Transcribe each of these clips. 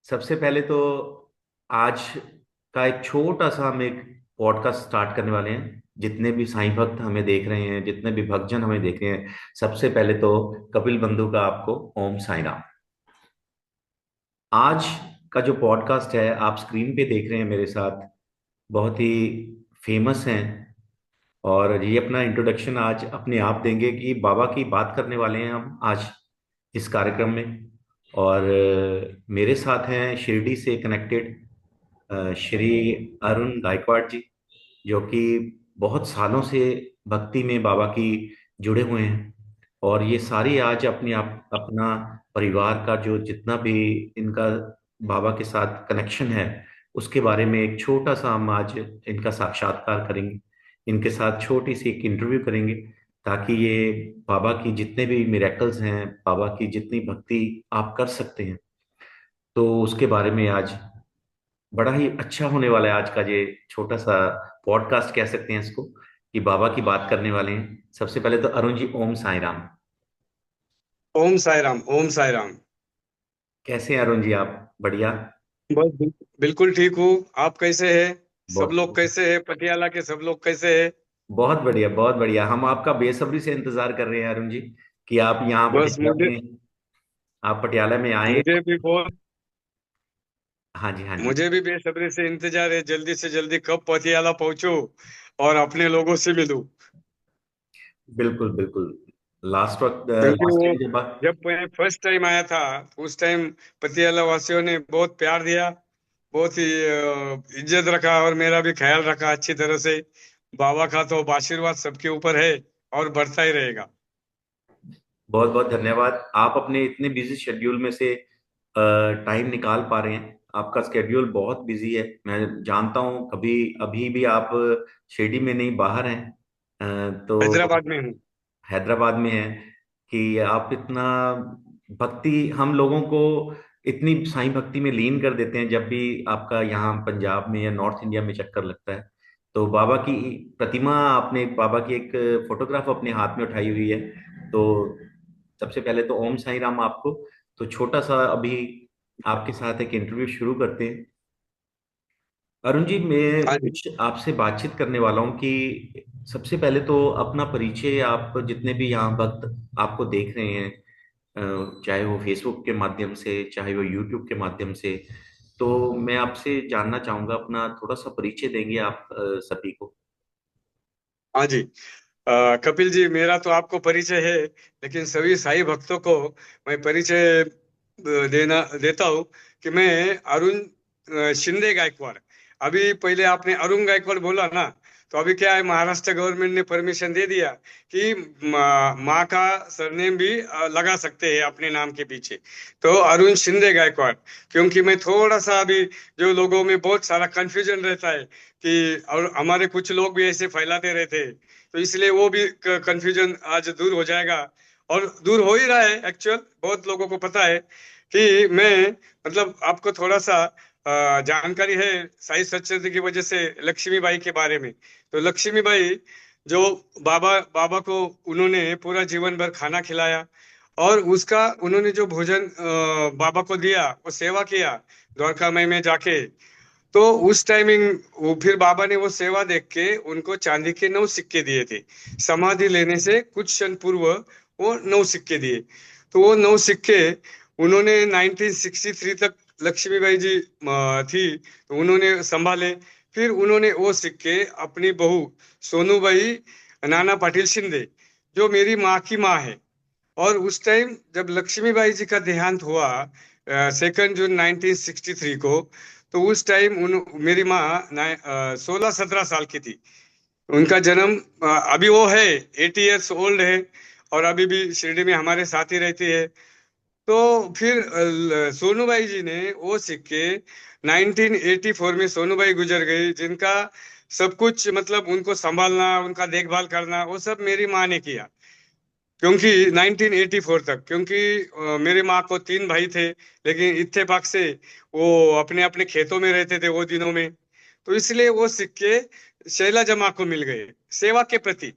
सबसे पहले तो आज का एक छोटा सा हम एक पॉडकास्ट स्टार्ट करने वाले हैं। जितने भी साईं भक्त हमें देख रहे हैं, जितने भी भक्तजन हमें देख रहे हैं, सबसे पहले तो कपिल बंधु का आपको ओम साईं राम। आज का जो पॉडकास्ट है आप स्क्रीन पे देख रहे हैं मेरे साथ, बहुत ही फेमस हैं। और ये अपना इंट्रोडक्शन आज अपने आप देंगे कि बाबा की बात करने वाले हैं हम आज इस कार्यक्रम में। और मेरे साथ हैं शिरडी से कनेक्टेड श्री अरुण गायकवाड़ जी, जो कि बहुत सालों से भक्ति में बाबा की जुड़े हुए हैं। और ये सारी आज अपने आप अपना परिवार का जो जितना भी इनका बाबा के साथ कनेक्शन है उसके बारे में एक छोटा सा हम आज इनका साक्षात्कार करेंगे। इनके साथ छोटी सी एक इंटरव्यू करेंगे ताकि ये बाबा की जितने भी मिरेकल्स हैं, बाबा की जितनी भक्ति आप कर सकते हैं, तो उसके बारे में आज बड़ा ही अच्छा होने वाला है। आज का ये छोटा सा पॉडकास्ट कह सकते हैं इसको, कि बाबा की बात करने वाले हैं। सबसे पहले तो अरुण जी, ओम साई राम। ओम साई राम। ओम साई राम। कैसे हैं अरुण जी आप? बढ़िया। बस बिल्कुल ठीक हूँ। आप कैसे हैं? सब लोग बहुत कैसे हैं? पटियाला के सब लोग कैसे हैं? बहुत बढ़िया, बहुत बढ़िया। हम आपका बेसब्री से इंतजार कर रहे हैं अरुण जी, कि आप यहाँ बस पटियाला मुझे में, आप पटियाला में आए। मुझे भी बहुत हाँ जी, हाँ जी। मुझे भी बेसब्री से इंतजार है, जल्दी से जल्दी कब पटियाला पहुंचूं और अपने लोगों से मिलूं। बिल्कुल बिल्कुल। लास्ट वक्त क्योंकि लास्ट वो टाइम जब जब मैं फर्स्ट टाइम आया था उस टाइम पटियाला वासियों ने बहुत प्यार दिया, बहुत ही इज्जत रखा और मेरा भी ख्याल रखा अच्छी तरह से। बाबा का तो आशीर्वाद सबके ऊपर है और बढ़ता ही रहेगा। बहुत बहुत धन्यवाद। आप अपने इतने बिजी शेड्यूल में से टाइम निकाल पा रहे हैं। आपका स्केड्यूल बहुत बिजी है, मैं जानता हूँ। कभी अभी भी आप शिरडी में नहीं, बाहर हैं। तो हैदराबाद में हूँ। हैदराबाद में हैं कि आप इतना भक्ति हम लोगों को इतनी साईं भक्ति में लीन कर देते हैं जब भी आपका यहाँ पंजाब में या नॉर्थ इंडिया में चक्कर लगता है। तो बाबा की प्रतिमा आपने, बाबा की एक फोटोग्राफ अपने हाथ में उठाई हुई है। तो सबसे पहले तो ओम साईं राम आपको। तो छोटा सा अभी आपके साथ एक इंटरव्यू शुरू करते हैं। अरुण जी, मैं हाँ जी। कुछ आपसे बातचीत करने वाला हूँ कि सबसे पहले तो अपना परिचय, आप जितने भी यहाँ भक्त आपको देख रहे हैं, चाहे वो फेसबुक के माध्यम से, चाहे वो यूट्यूब के माध्यम से, तो मैं आपसे जानना चाहूंगा, अपना थोड़ा सा परिचय देंगे आप सभी को? हाँ जी। कपिल जी, मेरा तो आपको परिचय है, लेकिन सभी साई भक्तों को मैं परिचय देना देता हूँ कि मैं अरुण शिंदे गायकवाड़। अभी पहले आपने अरुण गायकवाड़ बोला ना, तो अभी क्या है, महाराष्ट्र गवर्नमेंट ने परमिशन दे दिया कि माँ का सरनेम भी लगा सकते हैं अपने नाम के पीछे। तो अरुण शिंदे गायकवाड़। क्योंकि मैं थोड़ा सा अभी, जो लोगों में बहुत सारा कंफ्यूजन रहता है कि, और हमारे कुछ लोग भी ऐसे फैलाते रहते हैं, तो इसलिए वो भी कंफ्यूजन आज दूर हो जाएगा। और दूर हो ही रहा है एक्चुअल, बहुत लोगों को पता है कि मैं, मतलब आपको थोड़ा सा जानकारी है साई सच्चिदानंद की वजह से लक्ष्मीबाई के बारे में। तो लक्ष्मीबाई, जो बाबा बाबा को उन्होंने पूरा जीवन भर खाना खिलाया, और उसका उन्होंने जो भोजन बाबा को दिया, वो सेवा किया द्वारका माई में जाके। तो उस टाइमिंग वो फिर बाबा ने वो सेवा देख के उनको चांदी के 9 सिक्के दिए थे। समाधि लेने से कुछ क्षण पूर्व वो 9 सिक्के दिए। तो वो 9 सिक्के उन्होंने 1963 तक, लक्ष्मीबाई जी थी तो उन्होंने संभाले। फिर उन्होंने वो सिक्के अपनी बहू सोनूबाई नाना पाटिल शिंदे, जो मेरी माँ की माँ है, और उस टाइम जब लक्ष्मीबाई जी का देहांत हुआ 2 जून 1963 को, तो उस टाइम उन मेरी माँ 16-17 साल की थी। उनका जन्म, अभी वो है 80 ईयर्स ओल्ड है, और अभी भी शिरडी में हमारे साथ ही रहती है। तो फिर सोनूबाई जी ने वो सिक्के 1984 में, सोनूबाई गुजर गई जिनका सब कुछ, मतलब उनको संभालना, उनका देखभाल करना, वो सब मेरी माँ ने किया। क्योंकि 1984 तक, क्योंकि मेरे माँ को 3 भाई थे, लेकिन इत्तेफाक से वो अपने अपने खेतों में रहते थे वो दिनों में। तो इसलिए वो सिक्के शैला माँ को मिल गए सेवा के प्रति।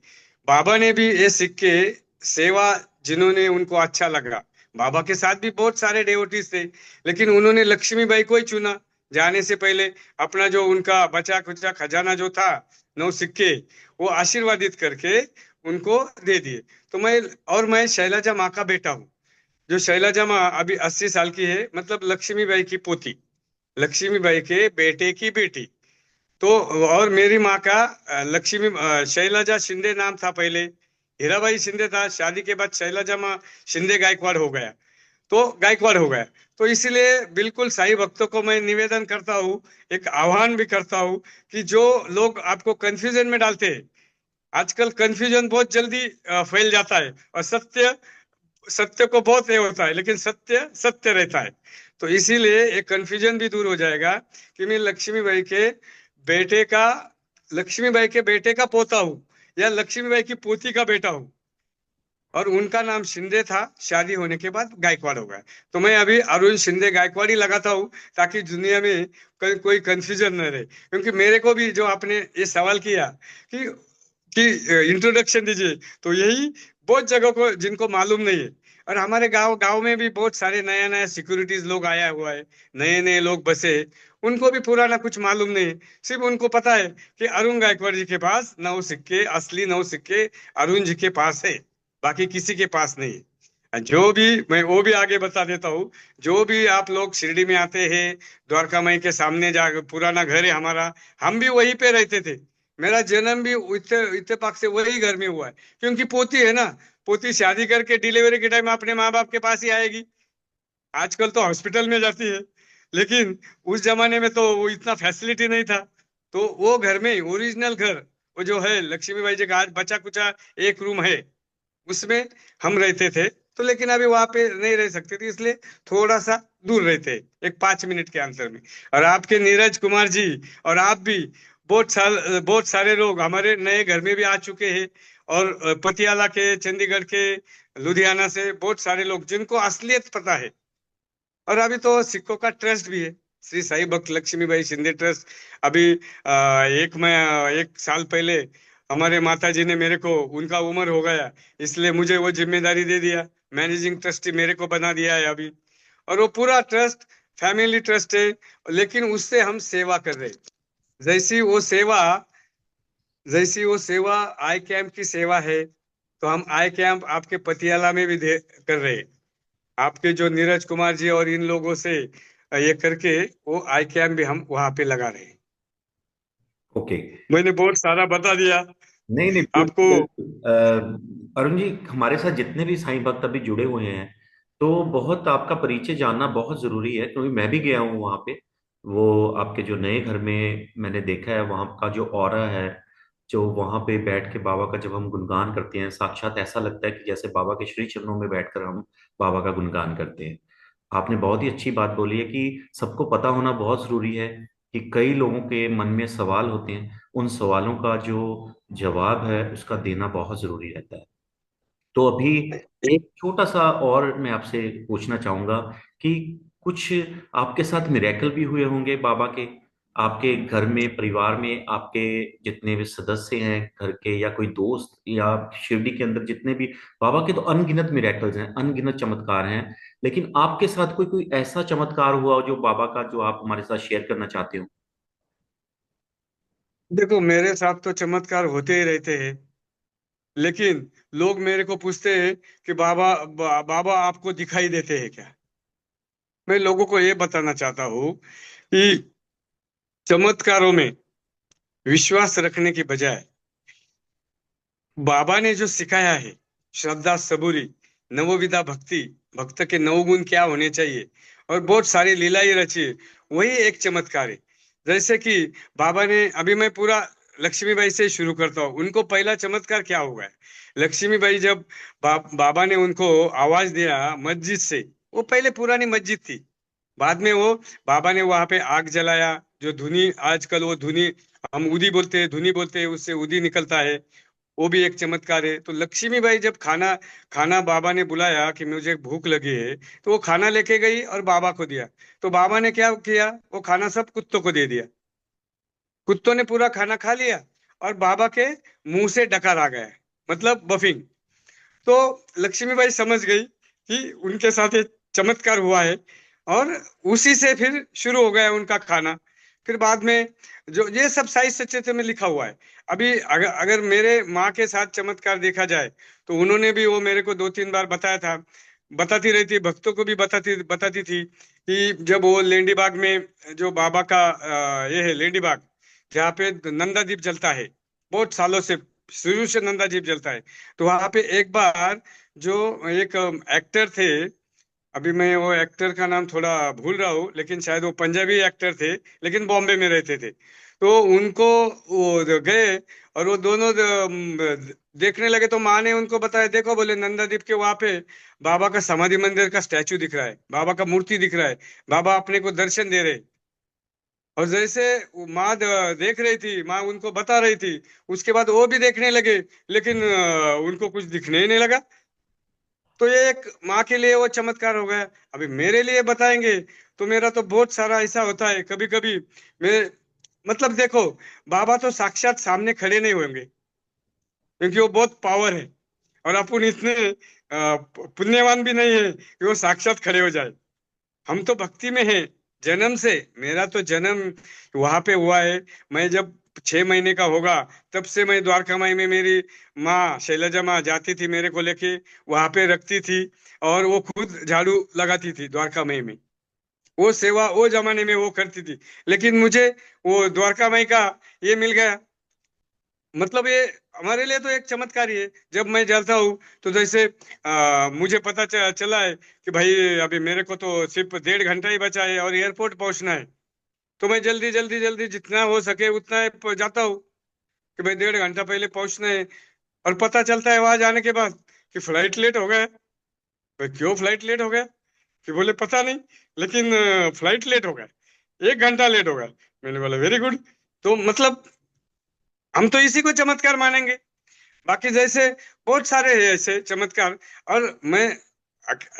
बाबा ने भी ये सिक्के सेवा, जिन्होंने उनको अच्छा लगा बाबा के साथ भी बहुत सारे डेवोटीज थे, लेकिन उन्होंने लक्ष्मीबाई को ही चुना। जाने से पहले अपना जो उनका बचा खुचा खजाना जो था, 9 सिक्के, वो आशीर्वादित करके उनको दे दिए। तो मैं शैलजा माँ का बेटा हूँ। जो शैलजा माँ अभी 80 साल की है, मतलब लक्ष्मीबाई की पोती, लक्ष्मीबाई के बेटे की बेटी। तो और मेरी माँ का शैलजा शिंदे नाम था पहले। हीराबाई शिंदे था, शादी के बाद शैलजा माँ शिंदे गायकवाड़ हो गया। तो गायकवाड़ हो गया। तो इसलिए बिल्कुल साईं भक्तों को मैं निवेदन करता हूँ, एक आह्वान भी करता हूँ, कि जो लोग आपको कंफ्यूजन में डालते हैं, आजकल कंफ्यूजन बहुत जल्दी फैल जाता है, और सत्य सत्य को बहुत ये होता है, लेकिन सत्य सत्य रहता है। तो इसीलिए एक कंफ्यूजन भी दूर हो जाएगा कि मैं बेटे का लक्ष्मीबाई के बेटे का पोता हूँ, या लक्ष्मीबाई की पोती का बेटा हूँ। और उनका नाम शिंदे था, शादी होने के बाद गायकवाड़ हो गया। तो मैं अभी अरुण शिंदे गायकवाड़ ही लगाता हूँ, ताकि दुनिया में कोई कंफ्यूजन न रहे। क्योंकि मेरे को भी जो आपने ये सवाल किया कि कि इंट्रोडक्शन दीजिए, तो यही बहुत जगह को जिनको मालूम नहीं है। और हमारे गांव गांव में भी बहुत सारे नया नया सिक्योरिटीज लोग आया हुआ है, नए नए लोग बसे, उनको भी पुराना कुछ मालूम नहीं है। सिर्फ उनको पता है कि अरुण गायकवाड़ जी के पास 9 सिक्के, असली 9 सिक्के अरुण जी के पास है, बाकी किसी के पास नहीं है। जो भी मैं वो भी आगे बता देता हूँ। जो भी आप लोग शिरडी में आते हैं, द्वारका माई के सामने जा पुराना घर है हमारा, हम भी वहीं पे रहते थे। मेरा जन्म भी इत्तेफाक से वही घर में हुआ है, क्योंकि पोती है ना। पोती शादी करके डिलीवरी के टाइम अपने माँ बाप के पास ही आएगी। आजकल तो हॉस्पिटल में जाती है, लेकिन उस जमाने में तो वो इतना फैसिलिटी नहीं था। तो वो घर में ओरिजिनल घर, वो जो है लक्ष्मीबाई जी का आज बचा कुचा एक रूम है, उसमें हम रहते थे। तो लेकिन अभी वहां पे नहीं रह सकते थे, इसलिए थोड़ा सा दूर रहते हैं, एक 5 मिनट के अंतर में। और आपके नीरज कुमार जी और आप भी बहुत सारे लोग हमारे नए घर में भी आ चुके हैं। और पटियाला के, चंडीगढ़ के, लुधियाना से बहुत सारे लोग जिनको असलियत पता है। और अभी तो सिक्कों का ट्रस्ट भी है, श्री साई भक्त लक्ष्मीबाई शिंदे ट्रस्ट। अभी एक साल पहले हमारे माता जी ने मेरे को, उनका उम्र हो गया, इसलिए मुझे वो जिम्मेदारी दे दिया, मैनेजिंग ट्रस्टी मेरे को बना दिया है अभी। और वो पूरा ट्रस्ट फैमिली ट्रस्ट है, लेकिन उससे हम सेवा कर रहे हैं। जैसी वो सेवा जैसी वो सेवा आई कैंप की सेवा है, तो हम आई कैंप आपके पटियाला में भी कर रहे हैं। आपके जो नीरज कुमार जी और इन लोगों से ये करके वो आई कैंप भी हम वहां पे लगा रहे हैं। ओके। मैंने बहुत सारा बता दिया नहीं नहीं, आपको। बिल्कुल बिल्कुल। अरुण जी, हमारे साथ जितने भी साईं भक्त अभी जुड़े हुए हैं, तो बहुत आपका परिचय जानना बहुत जरूरी है, क्योंकि मैं भी गया हूँ वहाँ पे। वो आपके जो नए घर में मैंने देखा है, वहाँ का जो ऑरा है, जो वहाँ पे बैठ के बाबा का जब हम गुणगान करते हैं, साक्षात ऐसा लगता है कि जैसे बाबा के श्री चरणों में बैठकर हम बाबा का गुणगान करते हैं। आपने बहुत ही अच्छी बात बोली है कि सबको पता होना बहुत जरूरी है कि कई लोगों के मन में सवाल होते हैं, उन सवालों का जो जवाब है उसका देना बहुत जरूरी रहता है। तो अभी एक छोटा सा और मैं आपसे पूछना चाहूंगा कि कुछ आपके साथ मिरेकल भी हुए होंगे बाबा के, आपके घर में, परिवार में, आपके जितने भी सदस्य हैं घर के, या कोई दोस्त, या शिरडी के अंदर जितने भी, बाबा के तो अनगिनत मिरेकल्स हैं, अनगिनत चमत्कार हैं, लेकिन आपके साथ कोई कोई ऐसा चमत्कार हुआ हो जो बाबा का, जो आप हमारे साथ शेयर करना चाहते हो? देखो, मेरे साथ तो चमत्कार होते ही रहते हैं, लेकिन लोग मेरे को पूछते हैं कि बाबा आपको दिखाई देते हैं क्या। मैं लोगों को ये बताना चाहता हूँ कि चमत्कारों में विश्वास रखने की बजाय बाबा ने जो सिखाया है, श्रद्धा, सबूरी, नवविधा भक्ति, भक्त के 9 गुण क्या होने चाहिए, और बहुत सारी लीलाएं रची है, वही एक चमत्कार है। जैसे कि बाबा ने, अभी मैं पूरा लक्ष्मीबाई से शुरू करता हूँ। उनको पहला चमत्कार क्या हुआ है? लक्ष्मीबाई जब बाबा ने उनको आवाज दिया मस्जिद से, वो पहले पुरानी मस्जिद थी, बाद में वो बाबा ने वहां पे आग जलाया, जो धुनी, आजकल वो धुनी हम उदी बोलते हैं, धुनी बोलते हैं, उससे उदी निकलता है, वो भी एक चमत्कार है। तो लक्ष्मीबाई जब खाना खाना बाबा ने बुलाया कि मुझे भूख लगी है, तो वो खाना लेके गई और बाबा को दिया। तो बाबा ने क्या किया, वो खाना सब कुत्तों को दे दिया। कुत्तों ने पूरा खाना खा लिया, और बाबा के मुंह से डकार आ गया, मतलब बफिंग। तो लक्ष्मीबाई समझ गई कि उनके साथ ये चमत्कार हुआ है। और उसी से फिर शुरू हो गया उनका खाना। फिर बाद में जो ये सब साहित्य सचित्र में लिखा हुआ है। अभी अगर अगर मेरे माँ के साथ चमत्कार देखा जाए, तो उन्होंने भी वो मेरे को 2-3 बार बताया था। बताती रहती, भक्तों को भी बताती बताती थी कि जब वो लेंडी बाग में, जो बाबा का ये है लेंडी बाग, जहाँ पे नंदा दीप जलता है, बहुत सालों से, शुरू से नंदा दीप जलता है। तो वहां पे एक बार जो एक एक्टर थे, अभी मैं वो एक्टर का नाम थोड़ा भूल रहा हूँ, लेकिन शायद वो पंजाबी एक्टर थे, लेकिन बॉम्बे में रहते थे। तो उनको वो गए, और वो दोनों देखने लगे। तो माँ ने उनको बताया, देखो बोले नंदा दीप के वहां पे बाबा का समाधि मंदिर का स्टैचू दिख रहा है, बाबा का मूर्ति दिख रहा है, बाबा अपने को दर्शन दे रहे। और जैसे वो माँ देख रही थी, माँ उनको बता रही थी, उसके बाद वो भी देखने लगे, लेकिन उनको कुछ दिखने ही नहीं लगा। तो ये एक माँ के लिए वो चमत्कार हो गया। अभी मेरे लिए बताएंगे तो मेरा तो बहुत सारा ऐसा होता है कभी कभी। मैं, मतलब देखो, बाबा तो साक्षात सामने खड़े नहीं होंगे, क्योंकि वो बहुत पावर है। और अपन इतने पुण्यवान भी नहीं है कि वो साक्षात खड़े हो जाए। हम तो भक्ति में हैं जन्म से। मेरा तो जन्म वहां पे हुआ है। मैं जब 6 महीने का होगा, तब से मैं द्वारका माई में, मेरी माँ शैलजा माँ जाती थी मेरे को लेके, वहां पे रखती थी। और वो खुद झाड़ू लगाती थी द्वारका माई में। वो सेवा वो जमाने में वो करती थी। लेकिन मुझे वो द्वारका माई का ये मिल गया। मतलब ये हमारे लिए तो एक चमत्कार ही है। जब मैं जाता हूँ, तो जैसे मुझे पता चला है कि भाई अभी मेरे को तो सिर्फ 1.5 घंटा ही बचा है और एयरपोर्ट पहुंचना है। तो मैं जल्दी जल्दी जल्दी जितना हो सके उतना जाता हूँ कि भाई 1.5 घंटा पहले पहुंचना है। और पता चलता है वहां जाने के बाद कि फ्लाइट लेट हो गया। भाई क्यों फ्लाइट लेट हो गया? कि बोले पता नहीं, लेकिन फ्लाइट लेट हो गया, 1 घंटा लेट हो गया। मैंने बोला वेरी गुड। तो मतलब हम तो इसी को चमत्कार मानेंगे। बाकी जैसे बहुत सारे हैं ऐसे चमत्कार। और मैं,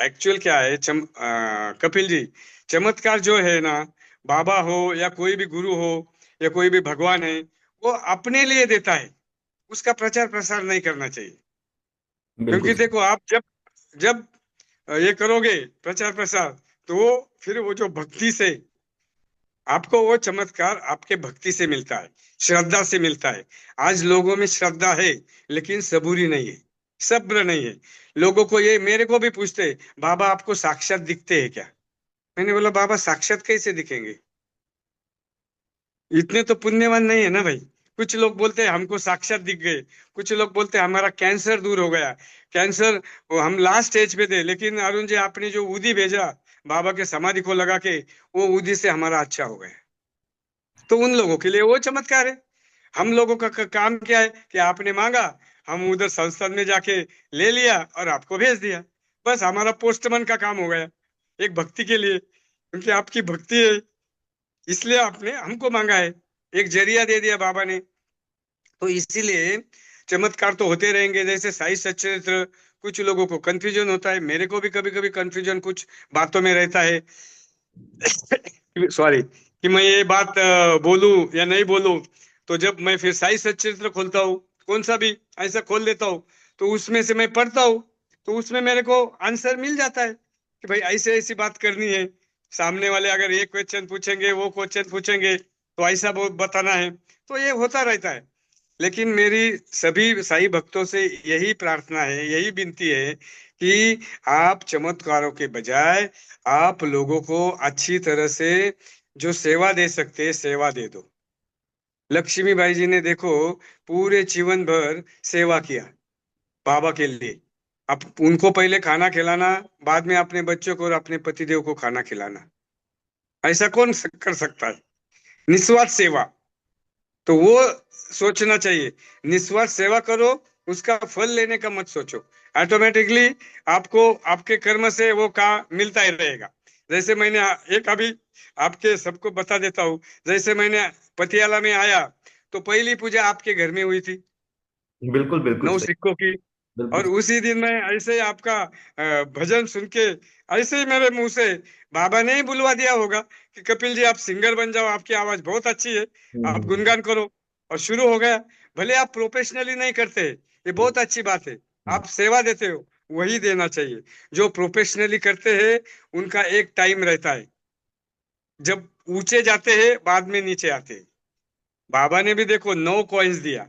एक्चुअल क्या है, कपिल जी, चमत्कार जो है ना, बाबा हो या कोई भी गुरु हो या कोई भी भगवान है, वो अपने लिए देता है। उसका प्रचार प्रसार नहीं करना चाहिए। बिल्कुल क्योंकि सही। देखो, आप जब जब ये करोगे प्रचार प्रसार, तो वो फिर वो जो भक्ति से, आपको वो चमत्कार आपके भक्ति से मिलता है, श्रद्धा से मिलता है। आज लोगों में श्रद्धा है, लेकिन सबूरी नहीं है, सब्र नहीं है। लोगों को ये, मेरे को भी पूछते, बाबा आपको साक्षात दिखते हैं क्या? मैंने बोला बाबा साक्षात कैसे दिखेंगे? इतने तो पुण्यवान नहीं है ना भाई। कुछ लोग बोलते हैं हमको साक्षात दिख गए, कुछ लोग बोलते हैं हमारा कैंसर दूर हो गया। कैंसर, वो हम लास्ट स्टेज पे थे, लेकिन अरुण जी आपने जो ऊदी भेजा बाबा के समाधि को लगा के, वो ऊदी से हमारा अच्छा हो गया। तो उन लोगों के लिए वो चमत्कार है। हम लोगों का काम क्या है कि आपने मांगा, हम उधर संसद में जाके ले लिया और आपको भेज दिया। बस हमारा पोस्टमैन का काम हो गया एक भक्ति के लिए, क्योंकि आपकी भक्ति है, इसलिए आपने हमको मांगा है। एक जरिया दे दिया बाबा ने। तो इसीलिए चमत्कार तो होते रहेंगे। जैसे साई सच्चरित्र, कुछ लोगों को कंफ्यूजन होता है, मेरे को भी कभी कभी कंफ्यूजन कुछ बातों में रहता है। सॉरी, कि मैं ये बात बोलूं या नहीं बोलूं। तो जब मैं फिर साई सच्चरित्र खोलता हूँ, कौन सा भी ऐसा खोल लेता हूँ, तो उसमें से मैं पढ़ता हूँ। तो उसमें मेरे को आंसर मिल जाता है कि भाई ऐसे ऐसी बात करनी है। सामने वाले अगर ये क्वेश्चन पूछेंगे, वो क्वेश्चन पूछेंगे, तो ऐसा बहुत बताना है। तो ये होता रहता है। लेकिन मेरी सभी साई भक्तों से यही प्रार्थना है, यही विनती है कि आप चमत्कारों के बजाय आप लोगों को अच्छी तरह से जो सेवा दे सकते हैं सेवा दे दो। लक्ष्मीबाई जी ने देखो, पूरे जीवन भर सेवा किया बाबा के लिए। अब उनको पहले खाना खिलाना, बाद में अपने बच्चों को और अपने पतिदेव को खाना खिलाना, ऐसा कौन कर सकता है? निस्वार्थ सेवा। तो वो सोचना चाहिए, निस्वार्थ सेवा करो, उसका फल लेने का मत सोचो। ऑटोमेटिकली आपको आपके कर्म से वो का मिलता ही रहेगा। जैसे मैंने एक अभी आपके सबको बता देता हूँ। जैसे मैंने पटियाला में आया, तो पहली पूजा आपके घर में हुई थी, बिल्कुल बिल्कुल 9 सही। सिक्कों की। बिल्कुल और सही। उसी दिन मैं ऐसे ही आपका भजन सुन के, ऐसे ही मेरे मुंह से बाबा ने ही बुलवा दिया होगा कि कपिल जी आप सिंगर बन जाओ, आपकी आवाज बहुत अच्छी है, आप हम्म। गुणगान करो। और शुरू हो गया। भले आप प्रोफेशनली नहीं करते, ये हम्म। बहुत अच्छी बात है, हम्म। आप सेवा देते हो, वही देना चाहिए। जो प्रोफेशनली करते हैं उनका एक टाइम रहता है, जब ऊंचे जाते हैं बाद में नीचे आते हैं। बाबा ने भी देखो 9 कॉइन्स दिया,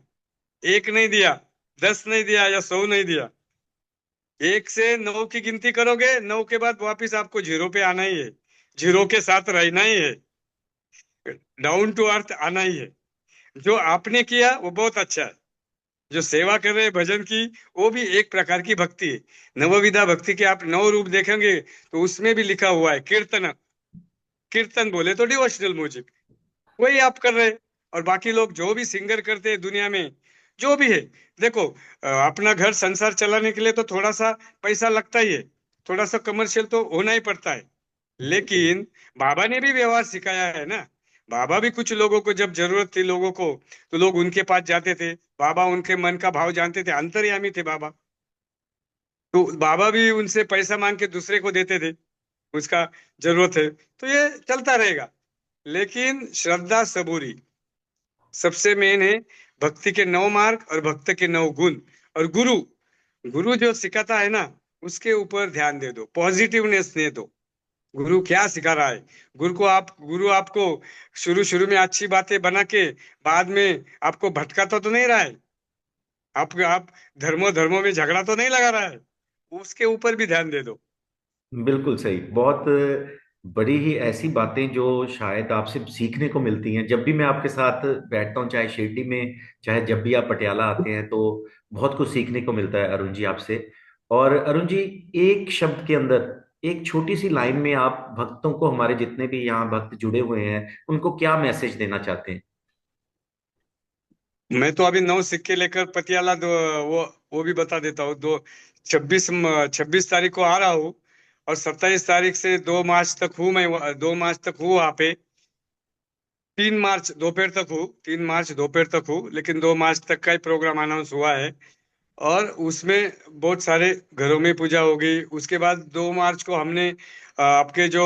एक नहीं दिया, 10 नहीं दिया या 100 नहीं दिया। 1 से 9 की गिनती करोगे, 9 के बाद वापिस आपको जीरो पे आना ही है, जीरो के साथ रहना ही है, डाउन टू अर्थ आना ही है। जो आपने किया वो बहुत अच्छा है। जो सेवा कर रहे हैं भजन की, वो भी एक प्रकार की भक्ति है। नवविधा भक्ति के आप 9 रूप देखेंगे तो उसमें भी लिखा हुआ है कीर्तन। कीर्तन बोले तो डिवोशनल म्यूजिक, वही आप कर रहे हैं। और बाकी लोग जो भी सिंगर करते हैं दुनिया में, जो भी है, देखो अपना घर संसार चलाने के लिए तो थोड़ा सा पैसा लगता ही है, थोड़ा सा कमर्शियल तो होना ही पड़ता है। लेकिन बाबा ने भी व्यवहार सिखाया है ना। बाबा भी कुछ लोगों को जब जरूरत थी लोगों को, तो लोग उनके पास जाते थे। बाबा उनके मन का भाव जानते थे, अंतर्यामी थे बाबा। तो बाबा भी उनसे पैसा मांग के दूसरे को देते थे, उसका जरूरत है तो ये चलता रहेगा। लेकिन श्रद्धा सबूरी सबसे मेन है। भक्ति के 9 मार्ग और भक्त के 9 गुण। और गुरु, गुरु जो सिखाता है ना, उसके ऊपर ध्यान दे दो, पॉजिटिवनेस दे दो। गुरु क्या सिखा रहा है? गुरु आपको शुरू शुरू में अच्छी बातें बना के बाद में आपको भटकाता तो नहीं रहा है। आप धर्मों धर्मों में झगड़ा तो नहीं लगा रहा है। उसके ऊपर भी ध्यान दे दो। बिल्कुल सही। बहुत बड़ी ही ऐसी बातें जो शायद आपसे सीखने को मिलती हैं। जब भी मैं आपके साथ बैठता हूँ, चाहे शिरडी में, चाहे जब भी आप पटियाला आते हैं, तो बहुत कुछ सीखने को मिलता है अरुण जी आपसे। और अरुण जी, एक शब्द के अंदर, एक छोटी सी लाइन में आप भक्तों को, हमारे जितने भी यहाँ भक्त जुड़े हुए हैं, उनको क्या मैसेज देना चाहते हैं? मैं तो अभी 9 सिक्के लेकर पटियाला वो भी बता देता हूँ। 26 तारीख को आ रहा हूँ, और 27 तारीख से 2 मार्च तक हूँ मैं 2 मार्च तक हूँ वहाँ पे। 3 मार्च दोपहर तक हूँ, 3 मार्च दोपहर तक हूँ, लेकिन 2 मार्च तक का ही प्रोग्राम अनाउंस हुआ है। और उसमें बहुत सारे घरों में पूजा होगी। उसके बाद 2 मार्च को हमने आपके जो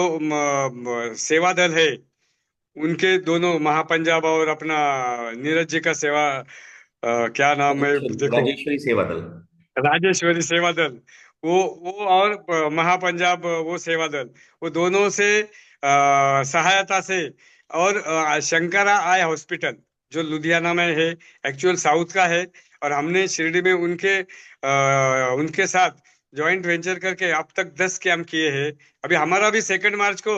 सेवा दल है, उनके दोनों महापंजाब और अपना नीरज जी का सेवा क्या नाम है देखो, राजेश्वरी सेवा दल। राजेश्वरी सेवा दल, वो और महापंजाब वो सेवा दल, वो दोनों से सहायता से। और शंकरा आई हॉस्पिटल जो लुधियाना में है, एक्चुअल साउथ का है। और हमने शिरडी में उनके साथ जॉइंट वेंचर करके अब तक 10 कैंप किए हैं। अभी हमारा भी 2 मार्च को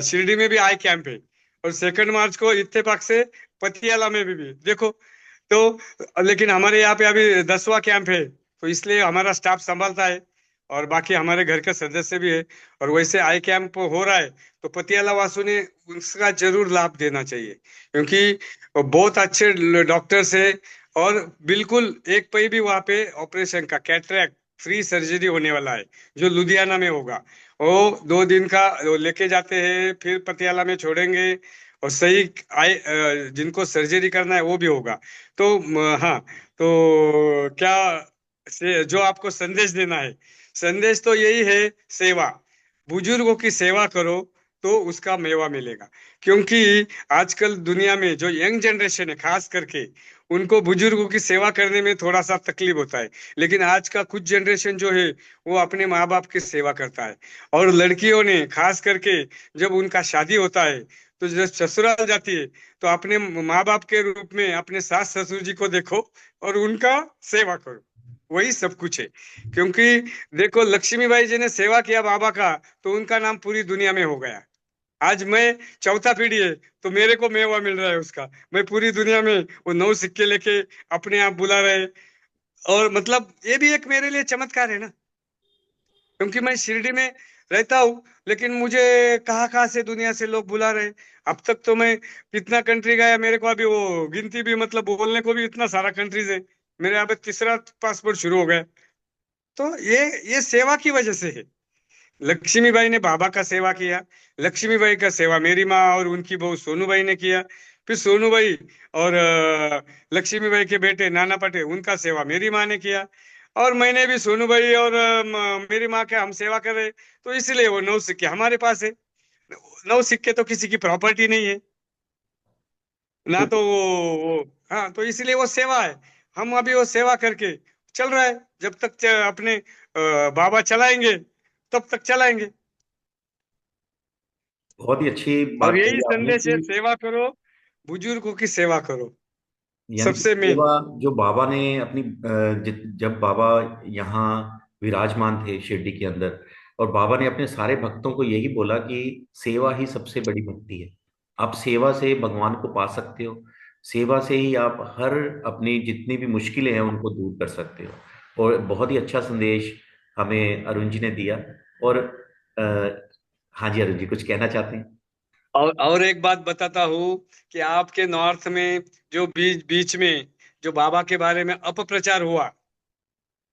शिरडी में भी आई कैंप है, और 2 मार्च को इत्तेफाक से पटियाला में भी देखो। तो लेकिन हमारे यहाँ पे अभी 10वां कैंप है, तो इसलिए हमारा स्टाफ संभालता है, और बाकी हमारे घर के सदस्य भी है। और वैसे आई कैंप हो रहा है, तो पटियाला वासु ने उसका जरूर लाभ देना चाहिए, क्योंकि बहुत अच्छे डॉक्टर्स है। और बिल्कुल एक पे भी वहाँ पे ऑपरेशन का कैटरैक्ट फ्री सर्जरी होने वाला है, जो लुधियाना में होगा। वो 2 दिन का वो लेके जाते हैं, फिर पटियाला में छोड़ेंगे। और सही आए जिनको सर्जरी करना है वो भी होगा। तो हाँ, तो क्या से जो आपको संदेश देना है, संदेश तो यही है, सेवा। बुजुर्गों की सेवा करो तो उसका मेवा मिलेगा। क्योंकि आजकल दुनिया में जो यंग जनरेशन है खास करके, उनको बुजुर्गों की सेवा करने में थोड़ा सा तकलीफ होता है। लेकिन आज का कुछ जनरेशन जो है, वो अपने माँ बाप की सेवा करता है। और लड़कियों ने खास करके, जब उनका शादी होता है, तो जब ससुराल जाती है, तो अपने माँ बाप के रूप में अपने सास ससुर जी को देखो और उनका सेवा करो। वही सब कुछ है। क्योंकि देखो लक्ष्मीबाई जी ने सेवा किया बाबा का, तो उनका नाम पूरी दुनिया में हो गया। आज मैं चौथा पीढ़ी है, तो मेरे को मेवा मिल रहा है उसका। मैं पूरी दुनिया में वो 9 सिक्के लेके अपने आप बुला रहे। और मतलब ये भी एक मेरे लिए चमत्कार है ना, क्योंकि मैं शिरडी में रहता हूँ, लेकिन मुझे कहाँ कहाँ से दुनिया से लोग बुला रहे। अब तक तो मैं कितना कंट्री गया, मेरे को अभी वो गिनती भी, मतलब बोलने को भी इतना सारा कंट्रीज है। मेरे यहाँ पे तीसरा पासपोर्ट शुरू हो गया। तो ये सेवा की वजह से है। लक्ष्मीबाई ने बाबा का सेवा किया, लक्ष्मीबाई का सेवा मेरी माँ और उनकी बहू सोनूबाई ने किया। फिर सोनूबाई और लक्ष्मीबाई के बेटे नाना पटे, उनका सेवा मेरी माँ ने किया। और मैंने भी सोनूबाई और मेरी माँ के हम सेवा कर रहे। तो इसलिए वो 9 सिक्के हमारे पास है। 9 सिक्के तो किसी की प्रॉपर्टी नहीं है ना, तो हाँ, तो इसलिए वो सेवा है। हम अभी वो सेवा करके चल रहा है, जब तक अपने बाबा चलाएंगे तब तक चलाएंगे। बहुत ही अच्छी और बात यही कही आपने संदेश है, कि सेवा करो, बुजुर्गों की सेवा करो, यानी कि सबसे मेन। सेवा जो बाबा ने अपनी जब बाबा यहाँ विराजमान थे शिरडी के अंदर, और बाबा ने अपने सारे भक्तों को यही बोला कि सेवा ही सबसे बड़ी भक्ति है। आप सेवा से भगवान को पा सकते हो, सेवा से ही आप हर अपनी जितनी भी मुश्किलें हैं उनको दूर कर सकते हो। और बहुत ही अच्छा संदेश हमें अरुण जी ने दिया। और अ, हाँ जी, अरुण जी कुछ कहना चाहते हैं? और एक बात बताता हूँ कि आपके नॉर्थ में जो बीच बीच में जो बाबा के बारे में अपप्रचार हुआ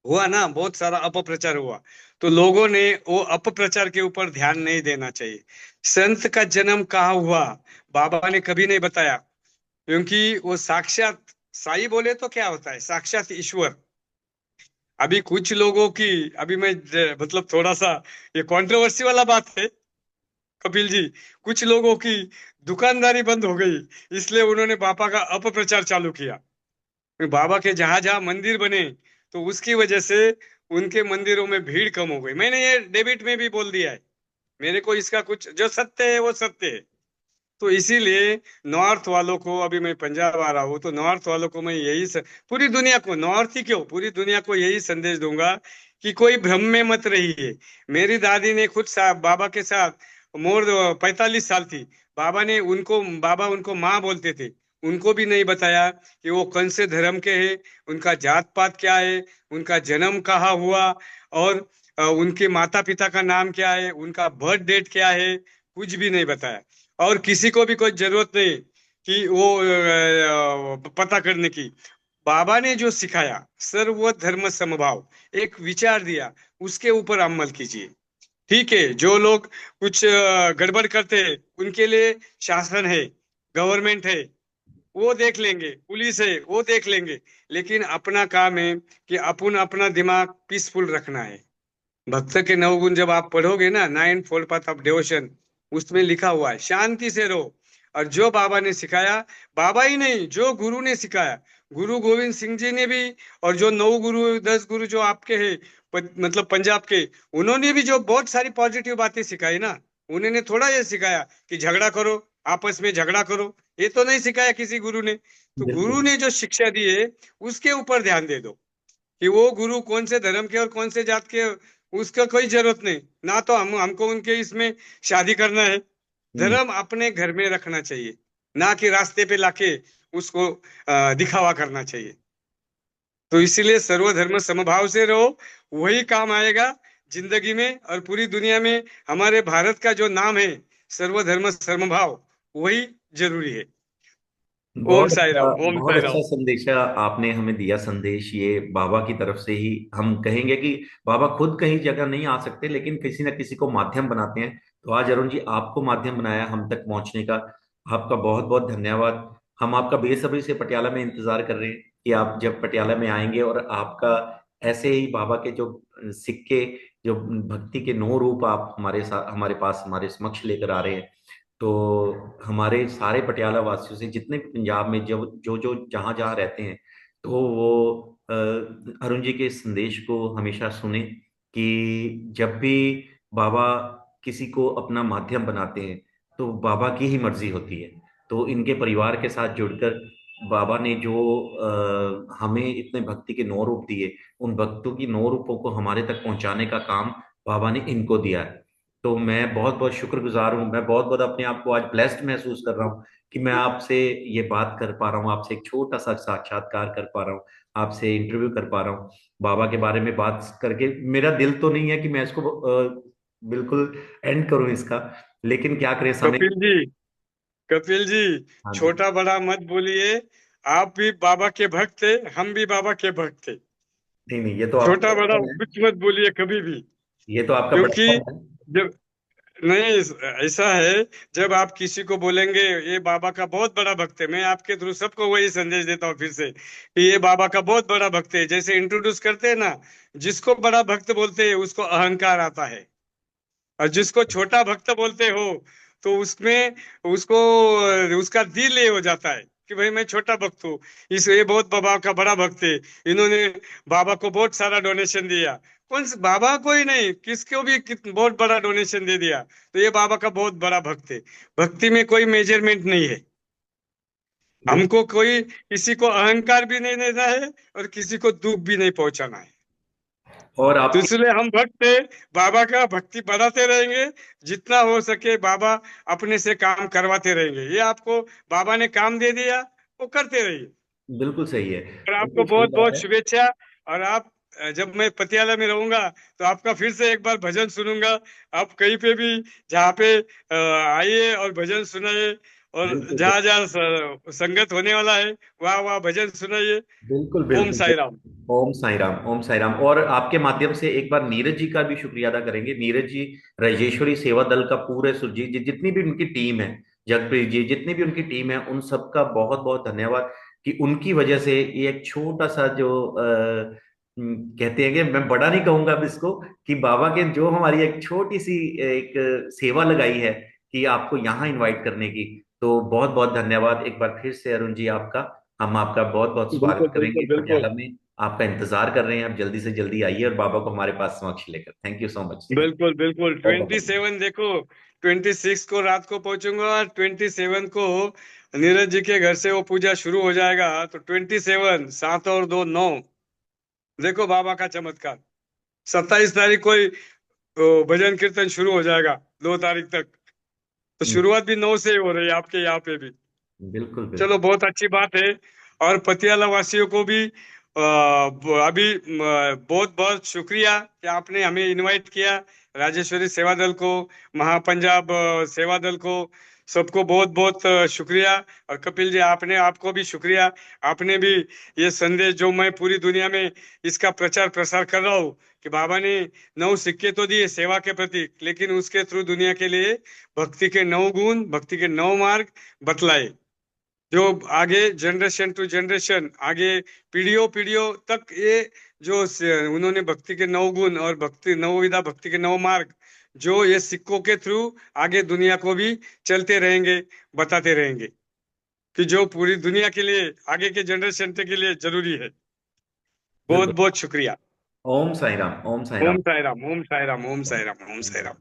हुआ ना, बहुत सारा अपप्रचार हुआ, तो लोगों ने वो अपप्रचार के ऊपर ध्यान नहीं देना चाहिए। संत का जन्म कहाँ हुआ, बाबा ने कभी नहीं बताया, क्योंकि वो साक्षात साई बोले तो क्या होता है, साक्षात ईश्वर। अभी कुछ लोगों की, अभी मैं मतलब थोड़ा सा ये कंट्रोवर्सी वाला बात है कपिल जी, कुछ लोगों की दुकानदारी बंद हो गई, इसलिए उन्होंने बाबा का अपप्रचार चालू किया। बाबा के जहां जहां मंदिर बने, तो उसकी वजह से उनके मंदिरों में भीड़ कम हो गई। मैंने ये डेबिट में भी बोल दिया है, मेरे को इसका कुछ जो सत्य है वो सत्य है। तो इसीलिए नॉर्थ वालों को, अभी मैं पंजाब आ रहा हूँ, तो नॉर्थ वालों को मैं पूरी दुनिया को, नॉर्थ ही क्यों पूरी दुनिया को यही संदेश दूंगा कि कोई भ्रम में मत रहिए। मेरी दादी ने खुद बाबा के साथ मोर 45 साल थी। बाबा उनको माँ बोलते थे, उनको भी नहीं बताया कि वो कौन से धर्म के हैं, उनका जात पात क्या है, उनका जन्म कहाँ हुआ, और उनके माता पिता का नाम क्या है, उनका बर्थ डेट क्या है, कुछ भी नहीं बताया। और किसी को भी कोई जरूरत नहीं कि वो पता करने की। बाबा ने जो सिखाया, सर्वधर्म समभाव, एक विचार दिया, उसके ऊपर अमल कीजिए। ठीक है, जो लोग कुछ गड़बड़ करते हैं उनके लिए शासन है, गवर्नमेंट है, वो देख लेंगे, पुलिस है वो देख लेंगे। लेकिन अपना काम है कि अपन अपना दिमाग पीसफुल रखना है। भक्त के 9 गुण जब आप पढ़ोगे ना, 9 फोल्ड पाथ ऑफ डिवोशन, उसमें लिखा हुआ है शांति से रहो। और जो बाबा ने सिखाया, बाबा ही नहीं, जो गुरु ने सिखाया, गुरु गोविंद सिंह जी ने भी, और जो 9 गुरु 10 गुरु जो आपके हैं, मतलब पंजाब के, उन्होंने भी जो बहुत सारी पॉजिटिव बातें सिखाई ना। उन्होंने थोड़ा ये सिखाया कि झगड़ा करो, आपस में झगड़ा करो, ये तो नहीं सिखाया किसी गुरु ने। तो गुरु बिल्कुल। ने जो शिक्षा दी है, उसके ऊपर ध्यान दे दो कि वो गुरु कौन से धर्म के और कौन से जात के, उसका कोई जरूरत नहीं ना। तो हमको उनके इसमें शादी करना है। हम्म। धर्म अपने घर में रखना चाहिए, ना कि रास्ते पे लाके उसको दिखावा करना चाहिए। तो इसीलिए सर्वधर्म समभाव से रहो, वही काम आएगा जिंदगी में और पूरी दुनिया में। हमारे भारत का जो नाम है, सर्वधर्म समभाव, वही जरूरी है। ओम साई राम, ओम बहुत साई अच्छा राम। संदेशा आपने हमें दिया, संदेश ये बाबा की तरफ से ही। हम कहेंगे कि बाबा खुद कहीं जगह नहीं आ सकते, लेकिन किसी न किसी को माध्यम बनाते हैं। तो आज अरुण जी आपको माध्यम बनाया हम तक पहुंचने का, आपका बहुत बहुत धन्यवाद। हम आपका बेसब्री से पटियाला में इंतजार कर रहे हैं कि आप जब पटियाला में आएंगे और आपका ऐसे ही बाबा के जो सिक्के, जो भक्ति के 9 रूप आप हमारे साथ, हमारे पास, हमारे समक्ष लेकर आ रहे हैं। तो हमारे सारे पटियाला वासियों से, जितने भी पंजाब में जो जो जो जहाँ जहाँ रहते हैं, तो वो अरुण जी के इस संदेश को हमेशा सुने कि जब भी बाबा किसी को अपना माध्यम बनाते हैं तो बाबा की ही मर्जी होती है। तो इनके परिवार के साथ जुड़कर बाबा ने जो हमें इतने भक्ति के 9 रूप दिए, उन भक्तों की 9 रूपों को हमारे तक पहुंचाने का काम बाबा ने इनको दिया है। तो मैं बहुत बहुत शुक्रगुजार हूँ, मैं बहुत बहुत अपने आप को आज ब्लेस्ड महसूस कर रहा हूँ कि मैं आपसे ये बात कर पा रहा हूँ, आपसे एक छोटा सा साक्षात्कार कर पा रहा हूँ, आपसे इंटरव्यू कर पा रहा हूँ। बाबा के बारे में बात करके मेरा दिल तो नहीं है कि मैं इसको बिल्कुल एंड करूँ इसका, लेकिन क्या करें, समय। कपिल जी, कपिल जी, हाँ जी। छोटा बड़ा मत बोलिए। आप भी बाबा के भक्त थे, हम भी बाबा के भक्त थे। नहीं नहीं, ये तो आपका छोटा बड़ा बचपन है, कुछ मत बोलिए कभी भी। ये तो आपका क्योंकि बचपन है। जब, नहीं, ऐसा है, जब आप किसी को बोलेंगे ये बाबा का बहुत बड़ा भक्त है, मैं आपके थ्रू सबको वही संदेश देता हूँ फिर से कि ये बाबा का बहुत बड़ा भक्त है। जैसे इंट्रोड्यूस करते हैं ना, जिसको बड़ा भक्त बोलते हैं उसको अहंकार आता है, और जिसको छोटा भक्त बोलते हो तो उसमें उसको उसका दिल ये हो जाता है कि भाई मैं छोटा भक्त हूँ, इस ये बहुत बाबा का बड़ा भक्त है, इन्होंने बाबा को बहुत सारा डोनेशन दिया। कौन से बाबा को ही नहीं, किसको भी बहुत बड़ा डोनेशन दे दिया, तो ये बाबा का बहुत बड़ा भक्त है। भक्ति में कोई मेजरमेंट नहीं है। बिल्कुल। हमको कोई किसी को अहंकार भी नहीं देना है और किसी को दुख भी नहीं पहुंचाना है। और तो आपकी इसलिए हम भक्त है, बाबा का भक्ति बढ़ाते रहेंगे, जितना हो सके बाबा अपने से काम करवाते रहेंगे। ये आपको बाबा ने काम दे दिया, वो करते रहिए। बिल्कुल सही है। और आपको बिल्कुल सही बहुत बात बहुत है। शुभेच्छा। और आप जब मैं पटियाला में रहूंगा तो आपका फिर से एक बार भजन सुनूंगा। आप कहीं पे भी जहाँ पे आइए और भजन सुनाइए, और बिल्कुल जहाँ जहाँ संगत होने वाला है वहाँ वहाँ भजन सुनाइए। बिल्कुल ओम बिल्कुल साई राम। बिल्कुल। ओम साई राम, ओम साई राम। और आपके माध्यम से एक बार नीरज जी का भी शुक्रिया अदा करेंगे। नीरज जी, राजेश्वरी सेवा दल का पूरे सुरजीत जी, जितनी भी उनकी टीम है, जगप्रीत जी, जितनी भी उनकी टीम है, उन सबका बहुत बहुत धन्यवाद कि उनकी वजह से ये एक छोटा सा जो कहते हैं कि मैं बड़ा नहीं कहूंगा अब इसको, कि बाबा के जो हमारी एक छोटी सी एक सेवा लगाई है कि आपको यहाँ इनवाइट करने की। तो बहुत बहुत धन्यवाद एक बार फिर से अरुण जी आपका। हम आपका बहुत बहुत स्वागत बिल्कुल करेंगे बिल्कुल बिल्कुल। पटियाला में। आपका इंतजार कर रहे हैं, आप जल्दी से जल्दी आइए और बाबा को हमारे पास समक्ष लेकर। Thank you so much. बिल्कुल बिल्कुल, बहुत बहुत धन्यवाद। 27 देखो, 26 को रात को पहुंचूंगा और 27 को नीरज जी के घर से वो पूजा शुरू हो जाएगा। तो 27, 7 और 2 9। देखो बाबा का चमत्कार। 27 तारीख को ही भजन कीर्तन शुरू हो जाएगा, 2 तारीख तक। तो शुरुआत भी 9 से ही हो रही है आपके यहाँ पे भी। बिल्कुल चलो, बिल्कुल। बहुत अच्छी बात है। और पतियाला वासियों को भी अभी बहुत बहुत शुक्रिया कि आपने हमें इनवाइट किया। राजेश्वरी सेवा दल को, महापंजाब सेवा दल को, सबको बहुत बहुत शुक्रिया। और कपिल जी, आपने आपको भी शुक्रिया। आपने भी ये संदेश जो मैं पूरी दुनिया में इसका प्रचार प्रसार कर रहा हूँ कि बाबा ने 9 सिक्के तो दिए सेवा के प्रति, लेकिन उसके थ्रू दुनिया के लिए भक्ति के 9 गुण, भक्ति के 9 मार्ग बतलाए, जो आगे जनरेशन टू जनरेशन, आगे पीढ़ियों पीढ़ियों तक ये जो उन्होंने भक्ति के 9 गुण और भक्ति नवविधा, भक्ति के 9 मार्ग, जो ये सिक्कों के थ्रू आगे दुनिया को भी चलते रहेंगे, बताते रहेंगे, कि जो पूरी दुनिया के लिए, आगे के जनरेशन के लिए जरूरी है। बहुत बिल्कुल। बहुत शुक्रिया। ओम साई राम, ओम साई ओम राम। साई राम, ओम साई राम, ओम साई राम, ओम साई राम।